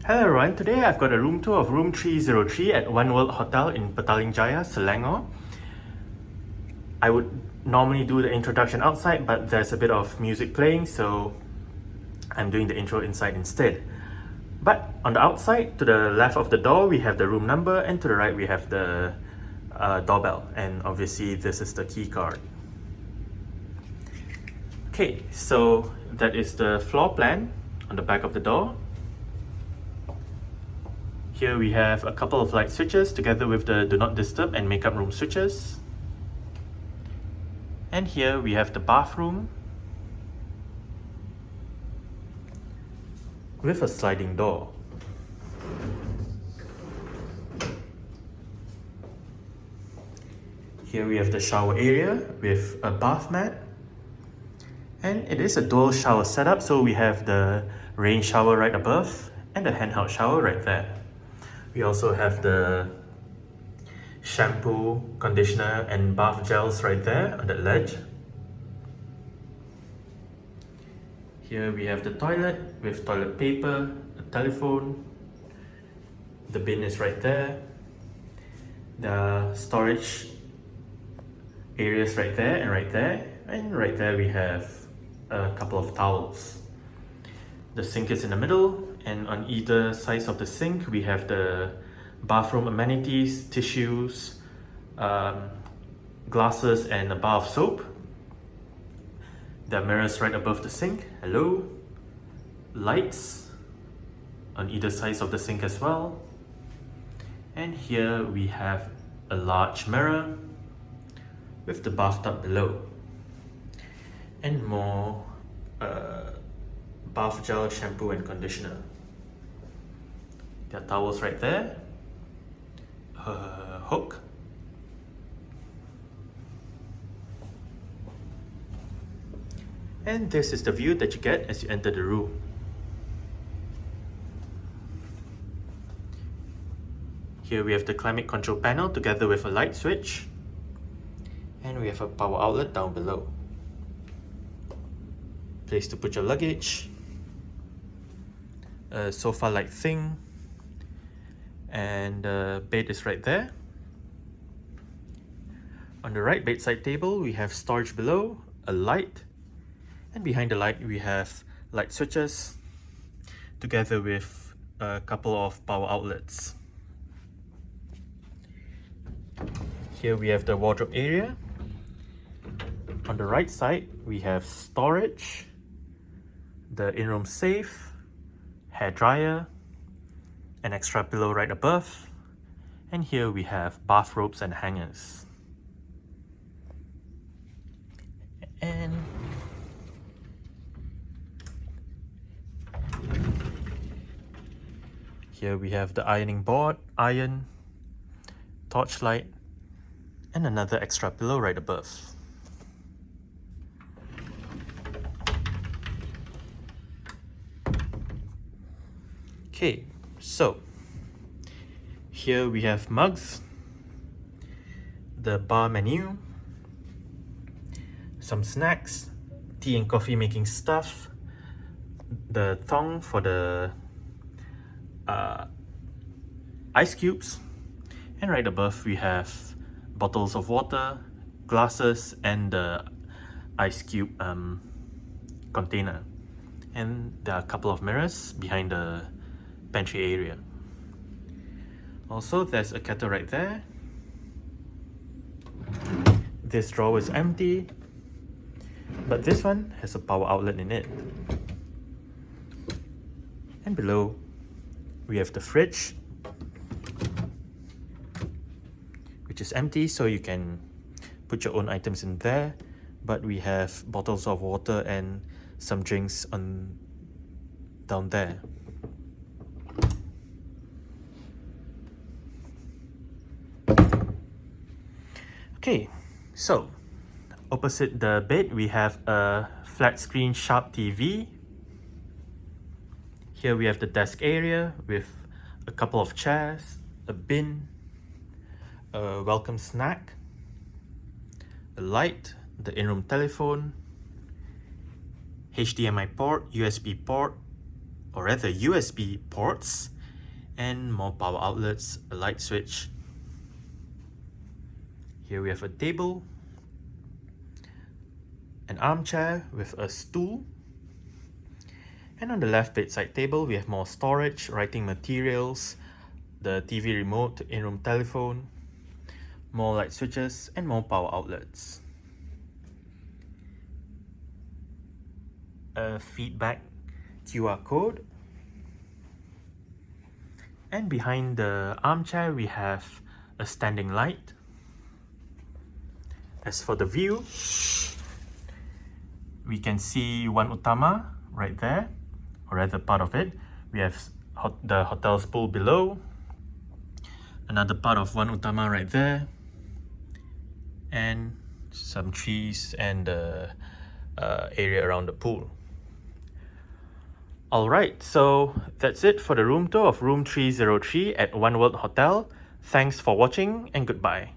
Hello everyone, today I've got a room tour of room 303 at One World Hotel in Petaling Jaya, Selangor. I would normally do the introduction outside, but there's a bit of music playing, so I'm doing the intro inside instead. But on the outside, to the left of the door, we have the room number, and to the right, we have the doorbell. And obviously, this is the key card. Okay, so that is the floor plan on the back of the door. Here we have a couple of light switches together with the do not disturb and makeup room switches. And here we have the bathroom with a sliding door. Here we have the shower area with a bath mat. And it is a dual shower setup, so we have the rain shower right above and the handheld shower right there. We also have the shampoo, conditioner and bath gels right there on that ledge. Here we have the toilet with toilet paper, a telephone. The bin is right there. The storage areas right there and right there. And right there we have a couple of towels. The sink is in the middle, and on either side of the sink we have the bathroom amenities, tissues, glasses and a bar of soap. There are mirrors right above the sink. Hello. Lights on either side of the sink as well. And here we have a large mirror with the bathtub below. And more bath gel, shampoo and conditioner. There are towels right there. Hook. And this is the view that you get as you enter the room. Here we have the climate control panel together with a light switch. And we have a power outlet down below. Place to put your luggage. A sofa-like thing. And the bed is right there. On the right bedside table, we have storage below, a light. And behind the light, we have light switches together with a couple of power outlets. Here we have the wardrobe area. On the right side, we have storage, the in-room safe, hair dryer, an extra pillow right above, and here we have bathrobes and hangers. And here we have the ironing board, iron, torchlight, and another extra pillow right above. Okay, so here we have mugs, the bar menu, some snacks, tea and coffee making stuff, the thong for the ice cubes, and right above we have bottles of water, glasses, and the ice cube container. And there are a couple of mirrors behind the pantry area. Also, there's a kettle right there. This drawer is empty, but this one has a power outlet in it. And below, we have the fridge, which is empty, so you can put your own items in there. But we have bottles of water and some drinks on down there. Okay, so opposite the bed we have a flat screen sharp TV. Here we have the desk area with a couple of chairs, a bin, a welcome snack, a light, the in-room telephone, HDMI port, USB port, or rather USB ports, and more power outlets, a light switch. Here we have a table, an armchair with a stool, and on the left bedside table we have more storage, writing materials, the TV remote, in-room telephone, more light switches, and more power outlets. A feedback QR code. And behind the armchair we have a standing light. As for the view, we can see One Utama right there, or rather part of it. We have the hotel's pool below, another part of One Utama right there, and some trees and the area around the pool. Alright, so that's it for the room tour of room 303 at One World Hotel. Thanks for watching and goodbye.